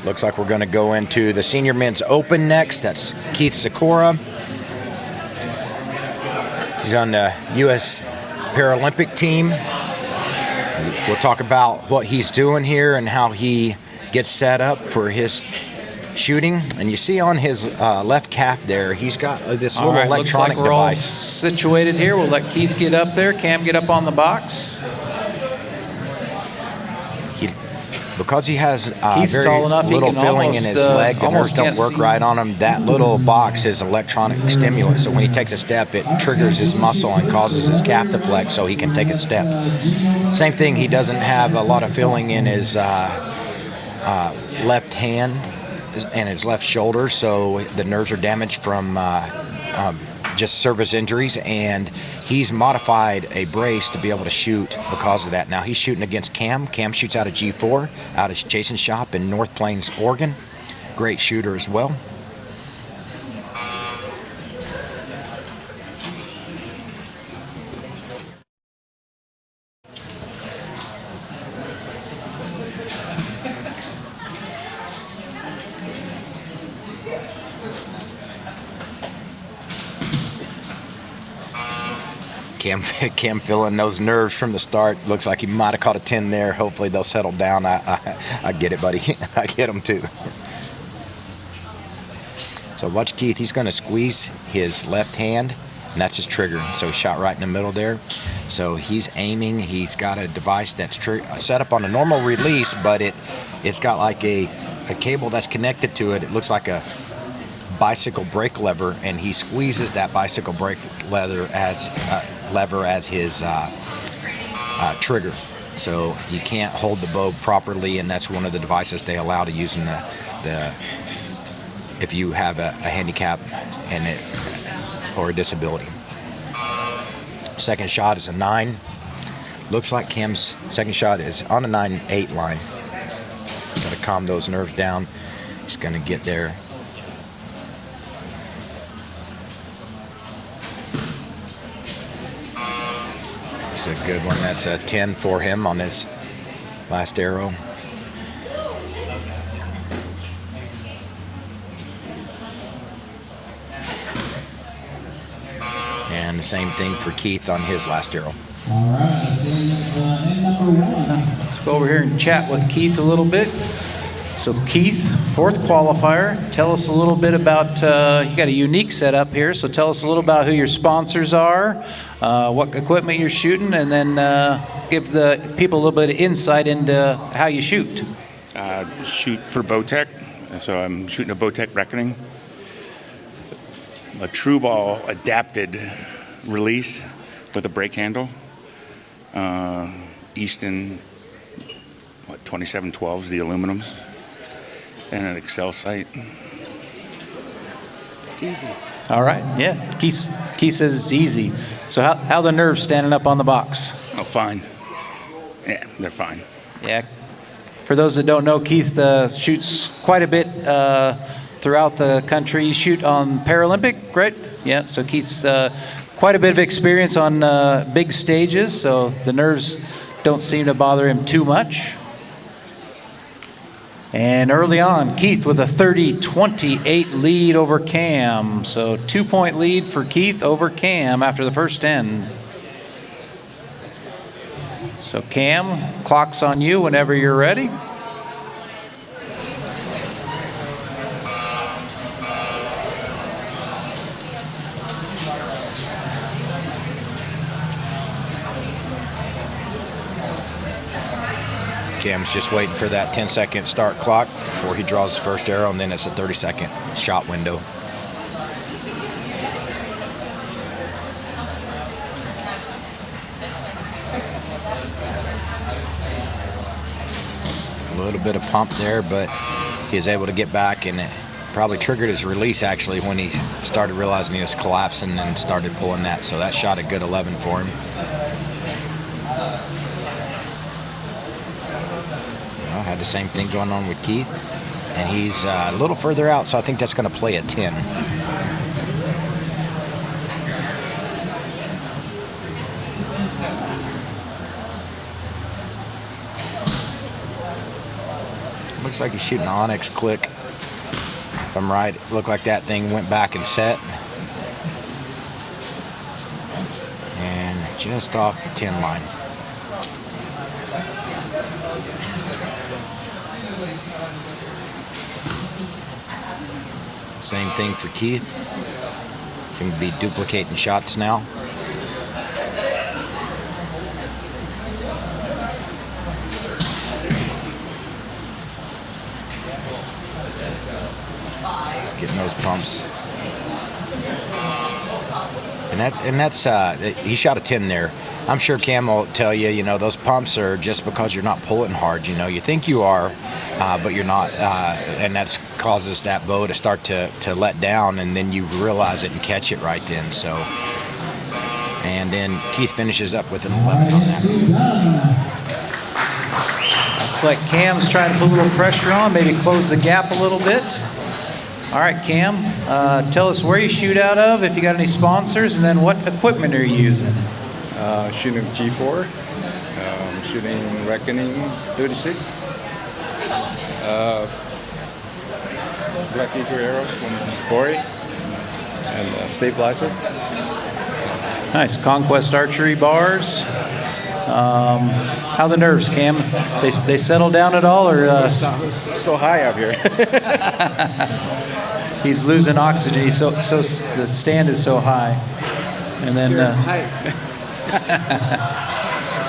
Looks like we're going to go into the Senior Men's Open next. That's Keith Sikora. He's on the U.S. Paralympic team. We'll talk about what he's doing here and how he gets set up for his shooting. And you see on his left calf there, he's got this little electronic looks like we're device. All situated here. We'll let Keith get up there. Cam, get up on the box. Because he has Keith's tall enough, little filling in his leg, the nerves don't work right on him. That little box is electronic stimulant. So when he takes a step, it triggers his muscle and causes his calf to flex so he can take a step. Same thing, he doesn't have a lot of filling in his left hand and his left shoulder, so the nerves are damaged from just service injuries, and he's modified a brace to be able to shoot because of that. Now he's shooting against Cam. Cam shoots out of G4, out of Jason's shop in North Plains, Oregon. Great shooter as well. Cam feeling those nerves from the start. Looks like he might have caught a 10 there. Hopefully they'll settle down. I get it, buddy. I get them too. So watch Keith. He's going to squeeze his left hand, and that's his trigger. So he shot right in the middle there. So he's aiming. He's got a device that's set up on a normal release, but it's got like a cable that's connected to it. It looks like a bicycle brake lever, and he squeezes that bicycle brake lever as his trigger. So you can't hold the bow properly, and that's one of the devices they allow to use in the if you have a handicap or a disability. Second shot is a 9. Looks like Cam's second shot is on a 9-8 line. Got to calm those nerves down. He's going to get there. It's a good one. That's a 10 for him on his last arrow. And the same thing for Keith on his last arrow. All right, number 1. Let's go over here and chat with Keith a little bit. So Keith, 4th qualifier. Tell us a little bit about, you got a unique setup here, so tell us a little about who your sponsors are, what equipment you're shooting, and then give the people a little bit of insight into how you shoot. Shoot for Bowtech, so I'm shooting a Bowtech Reckoning. A True Ball adapted release with a brake handle. Easton, 2712s, the aluminums. And an Excel sight. It's easy. All right, yeah. Keith says it's easy. So how the nerves standing up on the box? Oh, fine. Yeah, they're fine. Yeah. For those that don't know, Keith shoots quite a bit throughout the country. You shoot on Paralympic, right? Yeah, so Keith's quite a bit of experience on big stages, so the nerves don't seem to bother him too much. And early on, Keith with a 30-28 lead over Cam. So 2-point lead for Keith over Cam after the first 10. So Cam, clock's on you whenever you're ready. Cam's just waiting for that 10-second start clock before he draws his first arrow, and then it's a 30-second shot window. A little bit of pump there, but he was able to get back, and it probably triggered his release actually when he started realizing he was collapsing and started pulling that. So that shot a good 11 for him. Had the same thing going on with Keith, and he's a little further out, so I think that's going to play a 10. Looks like he's shooting an onyx click. If I'm right, it looked like that thing went back and set. And just off the 10 line. Same thing for Keith. Seems to be duplicating shots now. Just getting those pumps. And that's he shot a 10 there. I'm sure Cam will tell you, you know, those pumps are just because you're not pulling hard. You know, you think you are, but you're not, and that causes that bow to start to let down, and then you realize it and catch it right then. So, and then Keith finishes up with an 11 on that. Looks like Cam's trying to put a little pressure on, maybe close the gap a little bit. All right, Cam, tell us where you shoot out of, if you got any sponsors, and then what equipment are you using? Shooting G4, shooting Reckoning 36, Black Eagle arrows from Corey, and stabilizer. Nice, Conquest Archery bars. How the nerves, Cam? They settle down at all, or? So high up here. He's losing oxygen. He's so the stand is so high, and then.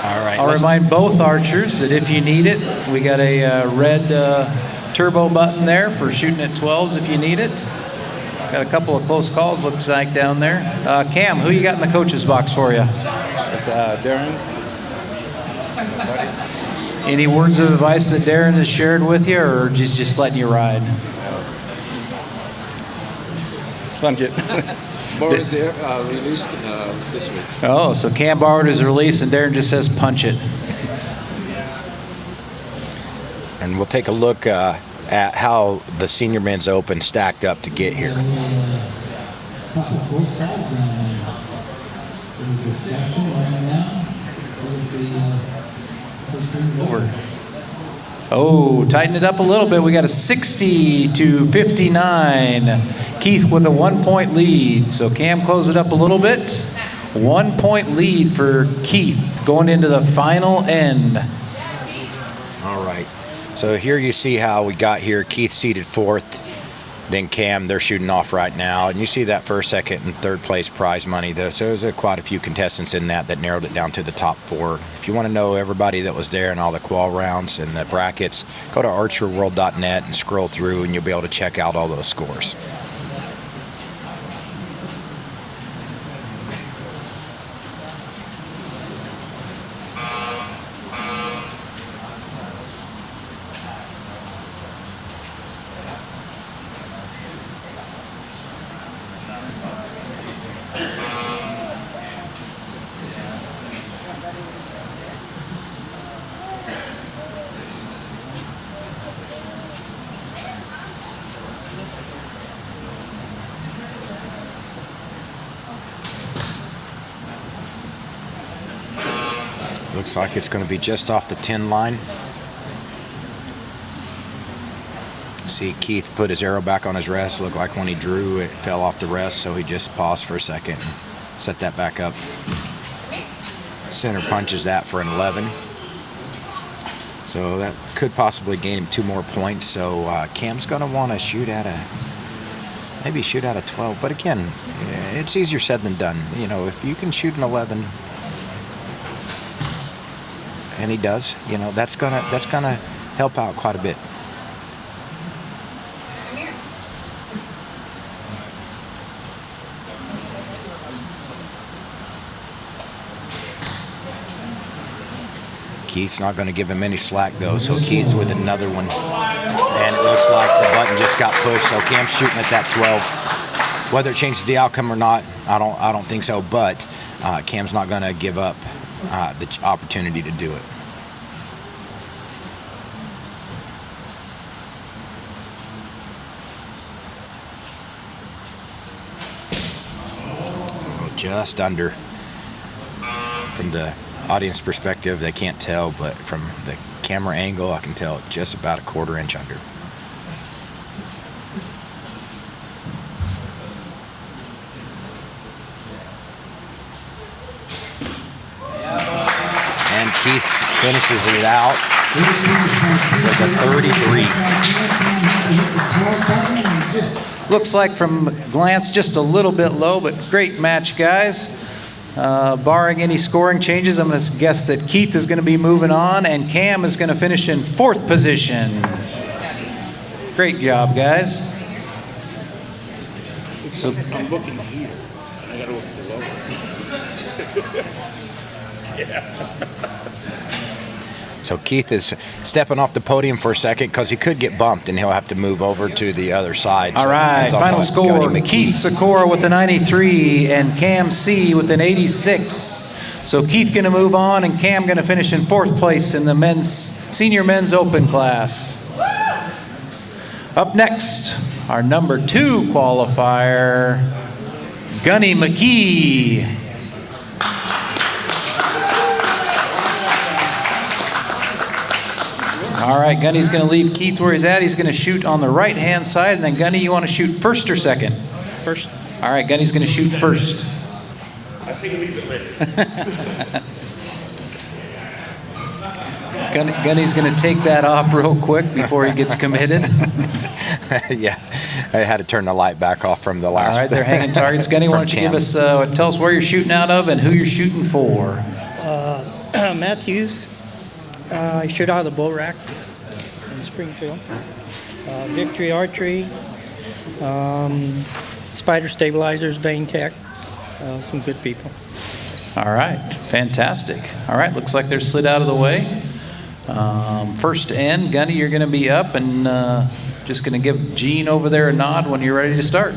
All right. I'll remind both archers that if you need it, we got a red turbo button there for shooting at 12s if you need it. Got a couple of close calls, looks like, down there. Cam, who you got in the coach's box for you? It's Darren. Any words of advice that Darren has shared with you, or just letting you ride? Punch it. Borrowed released this week. Oh, so Cam borrowed his release, and Darren just says punch it. And we'll take a look at how the Senior Men's Open stacked up to get here. Oh, tighten it up a little bit. We got a 60-59. Keith with a 1-point lead. So Cam close it up a little bit. 1-point lead for Keith going into the final end. All right. So here you see how we got here. Keith seated 4th. Then Cam, they're shooting off right now. And you see that first, second, and third place prize money. So there's quite a few contestants in that narrowed it down to the top 4. If you want to know everybody that was there and all the qual rounds and the brackets, go to archeryworld.net and scroll through, and you'll be able to check out all those scores. Looks like it's going to be just off the 10 line. See Keith put his arrow back on his rest. Looked like when he drew, it fell off the rest, so he just paused for a second and set that back up. Center punches that for an 11. So that could possibly gain him 2 more points. So Cam's going to want to shoot at maybe shoot at a 12. But again, it's easier said than done. You know, if you can shoot an 11, and he does, you know, that's gonna help out quite a bit. Keith's not going to give him any slack though, so Keith's with another one, and it looks like the button just got pushed. So Cam's shooting at that 12. Whether it changes the outcome or not, I don't think so. But Cam's not going to give up the opportunity to do it. Just under. From the audience perspective, they can't tell, but from the camera angle, I can tell just about a 1/4 inch under. And Keith finishes it out with a 33. Looks like from a glance just a little bit low, but great match, guys. Barring any scoring changes, I'm going to guess that Keith is going to be moving on, and Cam is going to finish in 4th position. Great job, guys. So, I'm looking here. I gotta look below. So Keith is stepping off the podium for a second because he could get bumped and he'll have to move over to the other side. all So it right, depends on final what score, Gunny McKee- Keith Sikora with the 93 and Cam C with an 86. So Keith going to move on and Cam going to finish in 4th place in the senior men's open class. Up next, our number 2 qualifier, Gunny McKee. All right, Gunny's going to leave Keith where he's at. He's going to shoot on the right-hand side. And then, Gunny, you want to shoot first or second? First. All right, Gunny's going to shoot first. I say leave it later. Gunny's going to take that off real quick before he gets committed. Yeah, I had to turn the light back off from the All last. right, they're hanging targets. Gunny, why from don't you give Cam. us, tell us where you're shooting out of and who you're shooting for. Matthews. I shoot out of the bull rack in Springfield. Victory Archery. Spider Stabilizers, Vein Tech. Some good people. All right, fantastic. All right, looks like they're slid out of the way. First end, Gunny, you're going to be up and just going to give Gene over there a nod when you're ready to start.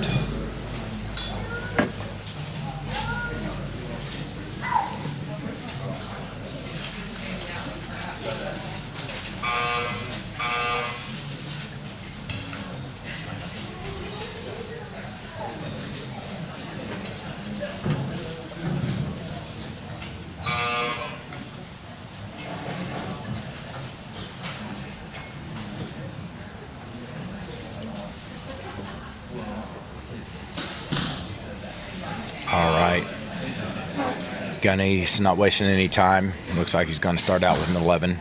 All right. Gunny's not wasting any time. Looks like he's going to start out with an 11.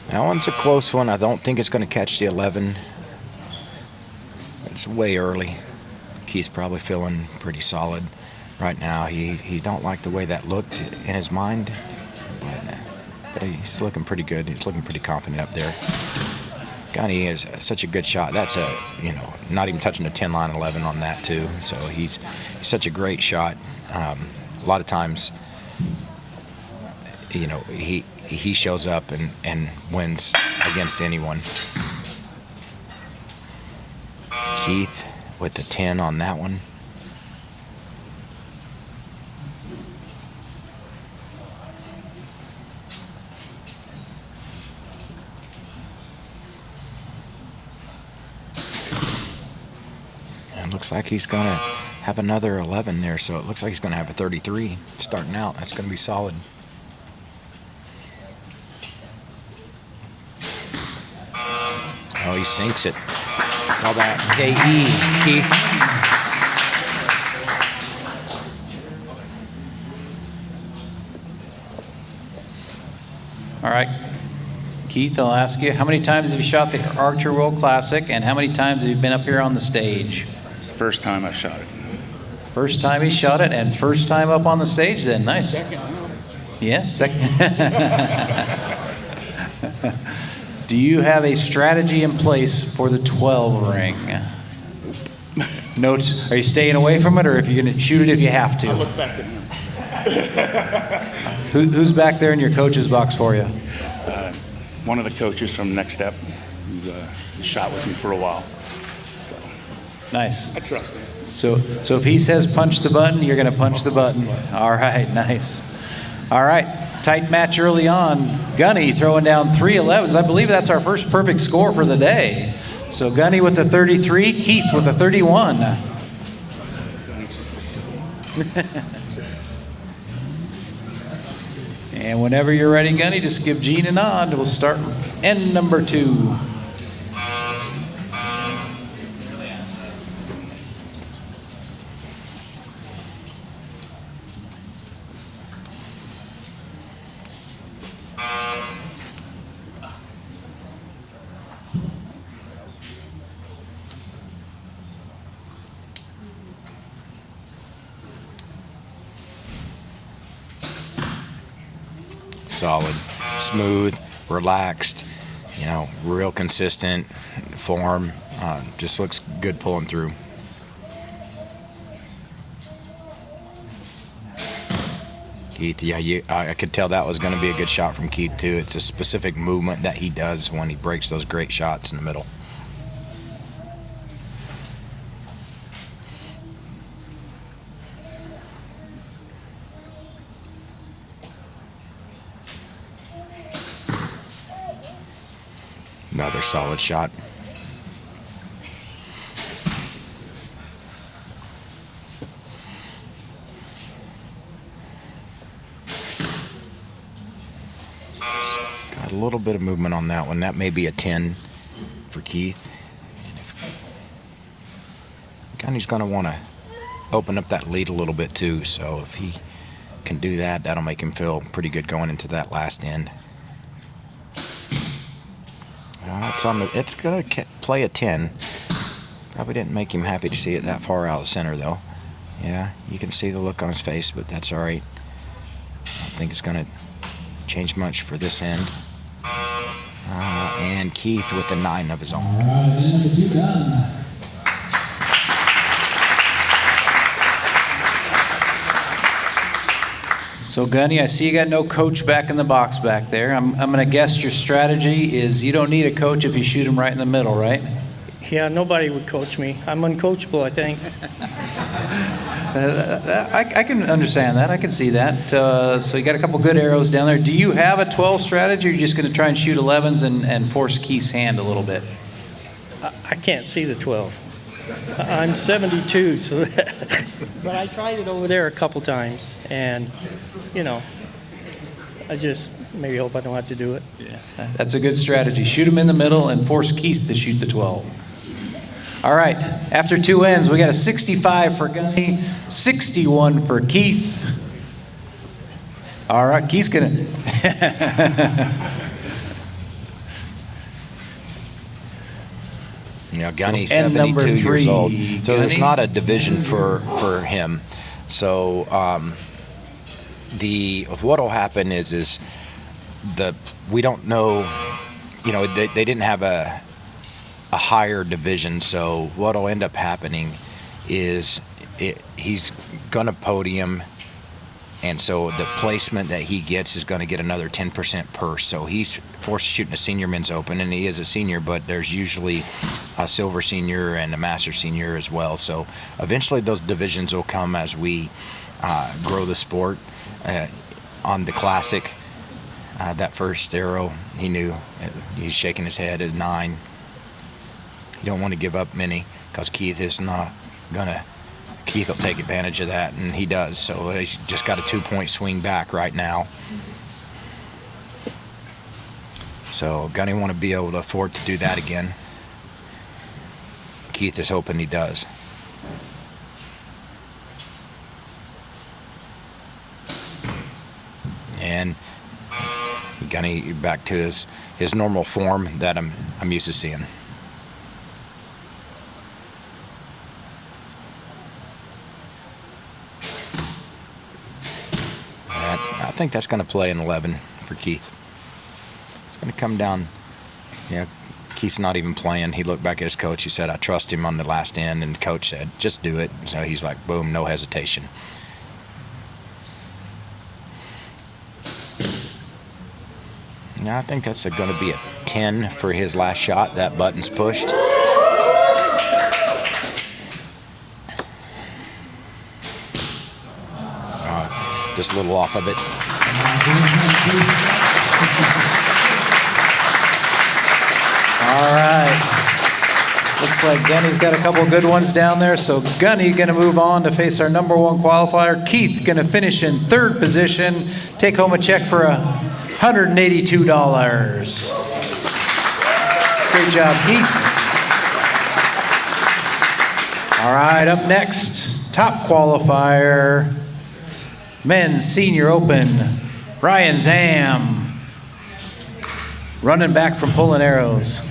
That one's a close one. I don't think it's going to catch the 11. It's way early. Keith's probably feeling pretty solid right now. He don't like the way that looked in his mind, but he's looking pretty good. He's looking pretty confident up there. Gunny is such a good shot. That's not even touching the 10 line 11 on that too. So he's such a great shot. A lot of times, he shows up and wins against anyone. Keith with the 10 on that one. And looks like he's going to have another 11 there, so it looks like he's going to have a 33 starting out. That's going to be solid. Oh, he sinks it. Saw that. KE, Keith. All right, Keith, I'll ask you, how many times have you shot the Archer World Classic, and how many times have you been up here on the stage? It's the first time I've shot it. First time he shot it, and first time up on the stage then, nice. Second. Yeah, second. Do you have a strategy in place for the 12 ring? Notes, are you staying away from it, or if you're going to shoot it if you have to? I look back at him. Who's back there in your coach's box for you? One of the coaches from Next Step who shot with me for a while. So Nice. I trust him. So if he says punch the button, you're going to punch the button. All right, nice. All right, tight match early on. Gunny throwing down 3 11s. I believe that's our first perfect score for the day. So Gunny with the 33, Keith with the 31. And whenever you're ready, Gunny, just give Gene a nod. We'll start end number 2. Solid, smooth, relaxed, real consistent form. Just looks good pulling through. Keith, yeah, I could tell that was going to be a good shot from Keith too. It's a specific movement that he does when he breaks those great shots in the middle. Another solid shot. Got a little bit of movement on that one. That may be a 10 for Keith. Gunny's going to want to open up that lead a little bit too, so if he can do that, that'll make him feel pretty good going into that last end. It's going to play a 10. Probably didn't make him happy to see it that far out of the center, though. Yeah, you can see the look on his face, but that's all right. I don't think it's going to change much for this end. And Keith with the 9 of his own. All right, end number 2 done. So Gunny, I see you got no coach back in the box back there. I'm going to guess your strategy is you don't need a coach if you shoot him right in the middle, right? Yeah, nobody would coach me. I'm uncoachable, I think. I can understand that. I can see that. So you got a couple good arrows down there. Do you have a 12 strategy, or are you just going to try and shoot 11s and force Keith's hand a little bit? I can't see the 12. I'm 72, so but I tried it over there a couple times, and I just maybe hope I don't have to do it. Yeah, that's a good strategy. Shoot him in the middle and force Keith to shoot the 12. All right, after 2 ends, we got a 65 for Gunny, 61 for Keith. All right, Keith's gonna. Gunny, So, end number 72 years 3, old. So there's Gunny. not a division for him. So what'll happen is we don't know. They didn't have a higher division. So what'll end up happening is he's gonna podium. And so the placement that he gets is going to get another 10% purse. So he's forced to shoot in a senior men's open, and he is a senior, but there's usually a silver senior and a master senior as well. So eventually those divisions will come as we grow the sport. On the classic, that first arrow, he knew. He's shaking his head at 9. You don't want to give up many because Keith is not going to. Keith will take advantage of that, and he does. So he's just got a 2-point swing back right now. So Gunny want to be able to afford to do that again. Keith is hoping he does. And Gunny back to his normal form that I'm used to seeing. I think that's going to play an 11 for Keith. It's going to come down. Keith's not even playing. He looked back at his coach. He said, I trust him on the last end. And the coach said, just do it. So he's like, boom, no hesitation. Now I think that's going to be a 10 for his last shot. That button's pushed. Just a little off of it. All right. Looks like Gunny's got a couple good ones down there. So Gunny gonna move on to face our number 1 qualifier. Keith gonna finish in 3rd position. Take home a check for $182. Great job, Keith. All right, up next, top qualifier, Men's Senior Open, Ryan Zam, running back from pulling arrows.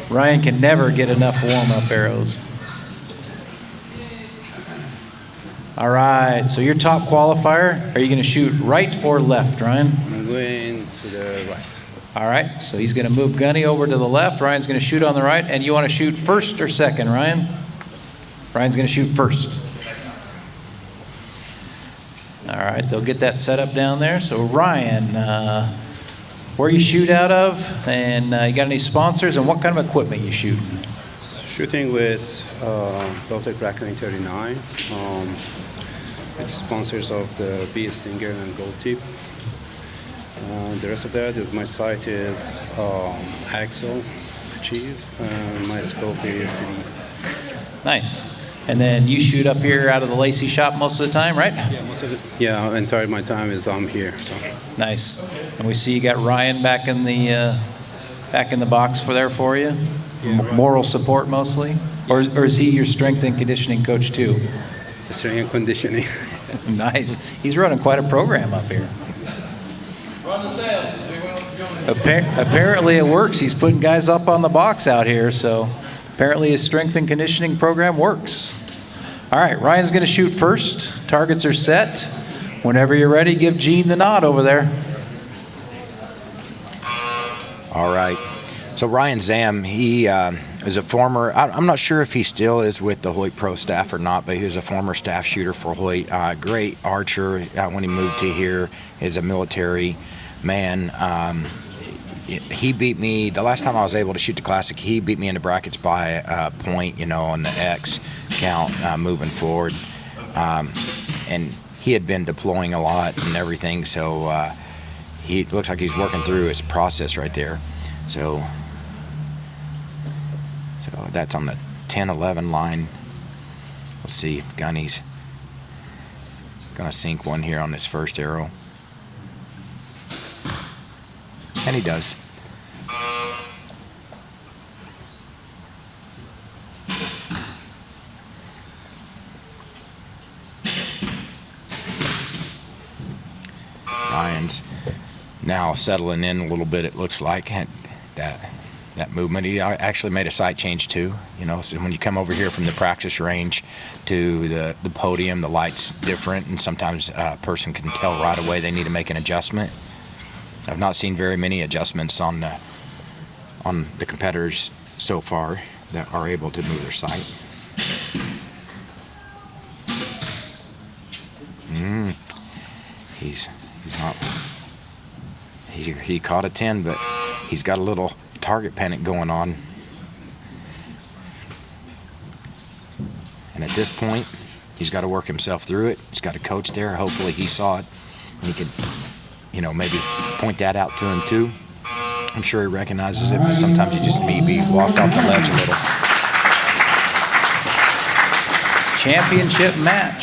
Ryan can never get enough warm-up arrows. All right, so your top qualifier, are you gonna shoot right or left, Ryan? I'm going to the right. All right, so he's gonna move Gunny over to the left, Ryan's gonna shoot on the right, and you wanna shoot first or second, Ryan? Ryan's gonna shoot first. All right, they'll get that set up down there. So Ryan, where you shoot out of, and you got any sponsors, and what kind of equipment you shoot? Shooting with Dr. Kraken 39. It's sponsors of the B Stinger and Gold Tip. The rest of that is my site is Axel Achieve, and my scope is CD. Nice. And then you shoot up here out of the Lacey shop most of the time, right? Yeah, most of it. Yeah, entire my time is here. So. Nice. And we see you got Ryan back in the box for you. Yeah, Moral support mostly, or is he your strength and conditioning coach too? Strength and conditioning. Nice. He's running quite a program up here. Apparently it works. He's putting guys up on the box out here, so apparently his strength and conditioning program works. All right, Ryan's going to shoot first. Targets are set. Whenever you're ready, give Gene the nod over there. All right. So Ryan Zam, he is a former, I'm not sure if he still is with the Hoyt Pro staff or not, but he was a former staff shooter for Hoyt. Great archer when he moved to here, is a military man. He beat me, the last time I was able to shoot the Classic, he beat me in the brackets by a point, on the X count moving forward. And he had been deploying a lot and everything, so he looks like he's working through his process right there. So that's on the 10-11 line. We'll see if Gunny's gonna sink one here on this first arrow. And he does. Ryan's now settling in a little bit, it looks like, that movement. He actually made a sight change too, so when you come over here from the practice range to the podium, the light's different, and sometimes a person can tell right away they need to make an adjustment. I've not seen very many adjustments on the competitors so far that are able to move their sight. He's not. He caught a 10, but he's got a little target panic going on. And at this point, he's got to work himself through it. He's got a coach there. Hopefully he saw it and he could, maybe point that out to him too. I'm sure he recognizes it, but sometimes you just maybe walked off the ledge a little. Championship match.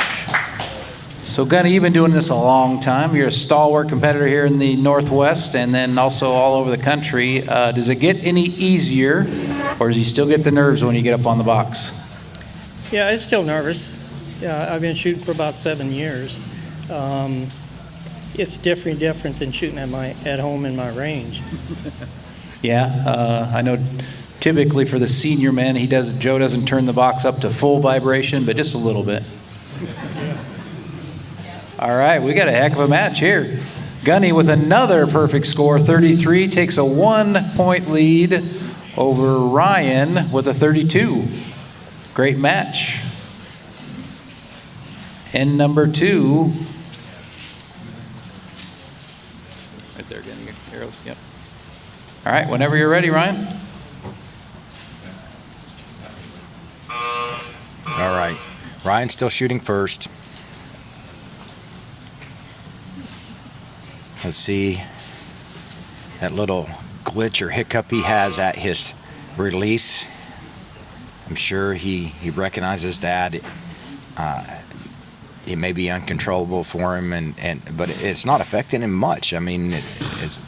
So Gunny, you've been doing this a long time. You're a stalwart competitor here in the Northwest and then also all over the country. Does it get any easier, or does you still get the nerves when you get up on the box? Yeah, I'm still nervous. I've been shooting for about 7 years. It's different than shooting at home in my range. Yeah, I know typically for the senior man, Joe doesn't turn the box up to full vibration, but just a little bit. All right, we got a heck of a match here. Gunny with another perfect score, 33, takes a 1-point lead over Ryan with a 32. Great match. And number 2. Right there, getting your arrows, yep. All right, whenever you're ready, Ryan. All right, Ryan's still shooting first. Let's see that little glitch or hiccup he has at his release. I'm sure he recognizes that. It may be uncontrollable for him, but it's not affecting him much. I mean,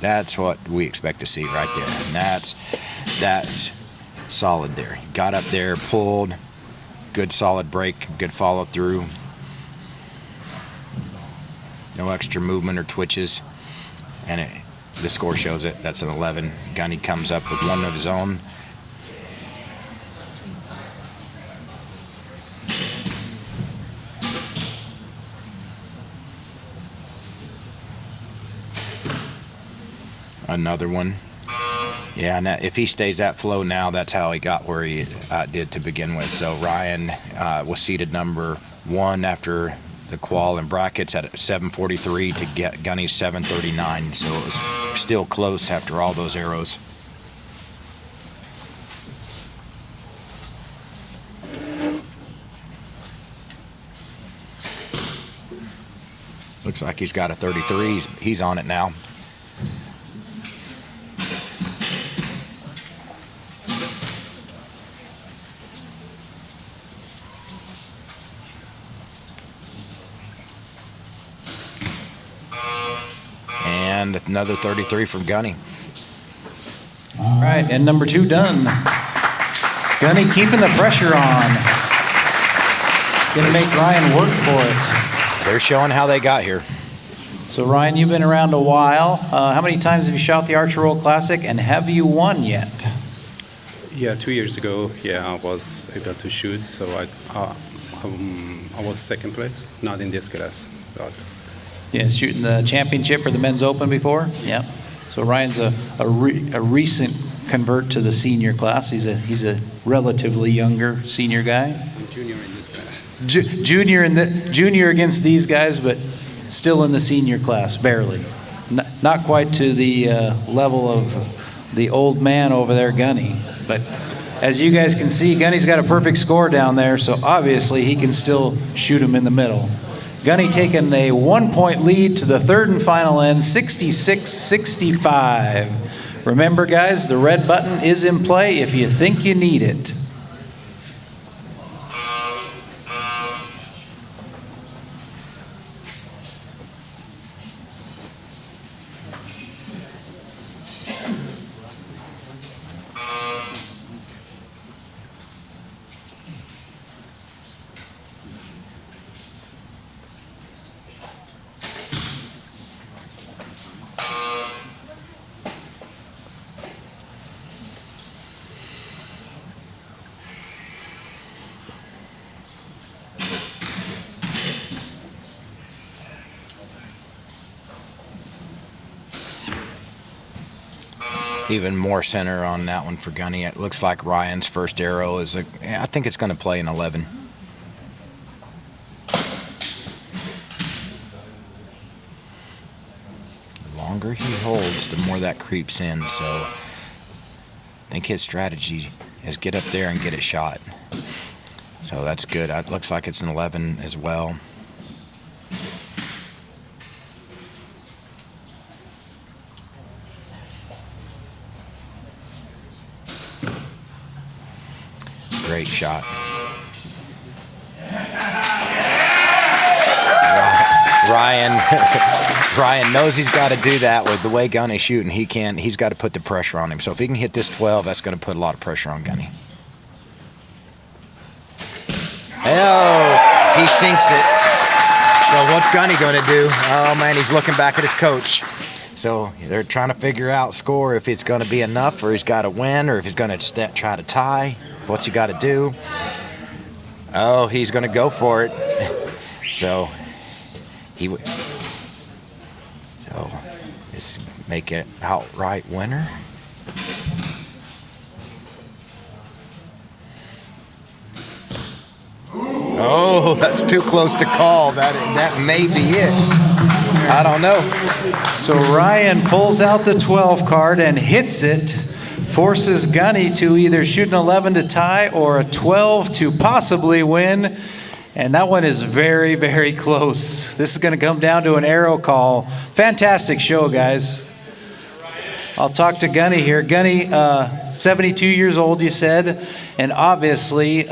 that's what we expect to see right there, and that's solid there. He got up there, pulled, good solid break, good follow through. No extra movement or twitches, and the score shows it. That's an 11. Gunny comes up with one of his own. Another one. Yeah, and if he stays that flow now, that's how he got where he did to begin with. So Ryan was seeded number 1 after the qual and brackets at 7:43 to get Gunny's 7:39. So it was still close after all those arrows. Looks like he's got a 33. He's on it now. And another 33 from Gunny. All right, and number 2 done. Gunny keeping the pressure on. Gonna make Ryan work for it. They're showing how they got here. So Ryan, you've been around a while. How many times have you shot the Archery World Classic, and have you won yet? Yeah, 2 years ago, I was able to shoot, so I was second place, not in this class. But Yeah, shooting the championship or the men's open before? Yeah. So Ryan's a recent convert to the senior class. He's a relatively younger senior guy. I'm junior in this class. Junior against these guys, but still in the senior class, barely. Not quite to the level of the old man over there, Gunny. But as you guys can see, Gunny's got a perfect score down there, so obviously he can still shoot him in the middle. Gunny taking a 1-point lead to the third and final end, 66-65. Remember, guys, the red button is in play if you think you need it. Even more center on that one for Gunny. It looks like Ryan's first arrow is I think it's going to play an 11. The longer he holds, the more that creeps in. So I think his strategy is get up there and get it shot. So that's good. It looks like it's an 11 as well. Great shot. Ryan knows he's got to do that with the way Gunny's shooting. He's got to put the pressure on him. So if he can hit this 12, that's going to put a lot of pressure on Gunny. Oh, he sinks it. So what's Gunny going to do? Oh man, he's looking back at his coach. So they're trying to figure out score, if it's going to be enough, or he's got to win, or if he's going to try to tie. What's he got to do? Oh, he's going to go for it. So let's make it outright winner. Oh, that's too close to call. That may be it. I don't know. So Ryan pulls out the 12 card and hits it. Forces Gunny to either shoot an 11 to tie or a 12 to possibly win. And that one is very, very close. This is going to come down to an arrow call. Fantastic show, guys. I'll talk to Gunny here. Gunny, 72 years old, you said, and obviously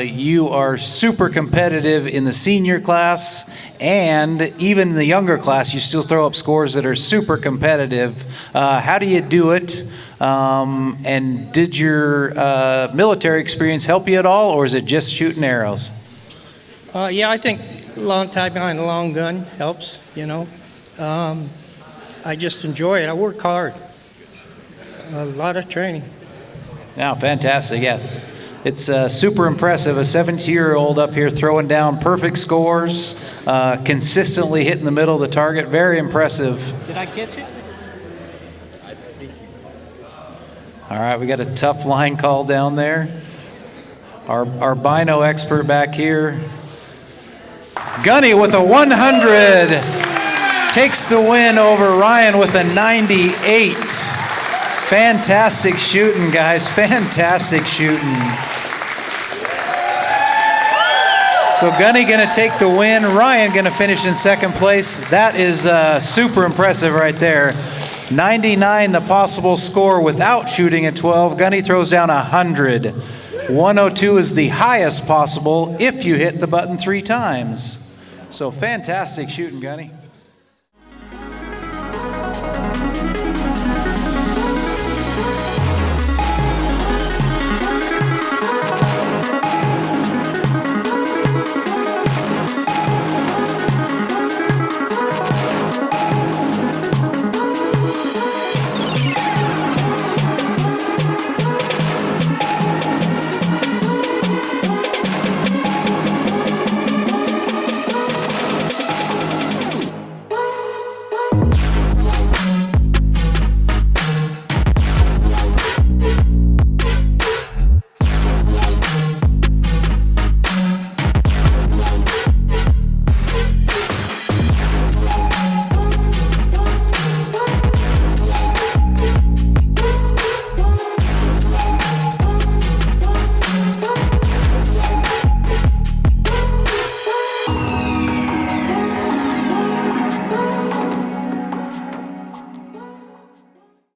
you are super competitive in the senior class, and even in the younger class, you still throw up scores that are super competitive. How do you do it? And did your military experience help you at all, or is it just shooting arrows? Yeah, I think a long time behind a long gun helps, you know. I just enjoy it. I work hard. A lot of training. Yeah, fantastic, yes. It's super impressive. A 72-year-old up here throwing down perfect scores, consistently hitting the middle of the target. Very impressive. Did I catch it? All right, we got a tough line call down there. Our bino expert back here. Gunny with a 100 takes the win over Ryan with a 98. Fantastic shooting, guys. Fantastic shooting. So Gunny going to take the win. Ryan going to finish in second place. That is super impressive right there. 99 the possible score without shooting at 12. Gunny throws down 100. 102 is the highest possible if you hit the button 3 times. So fantastic shooting, Gunny.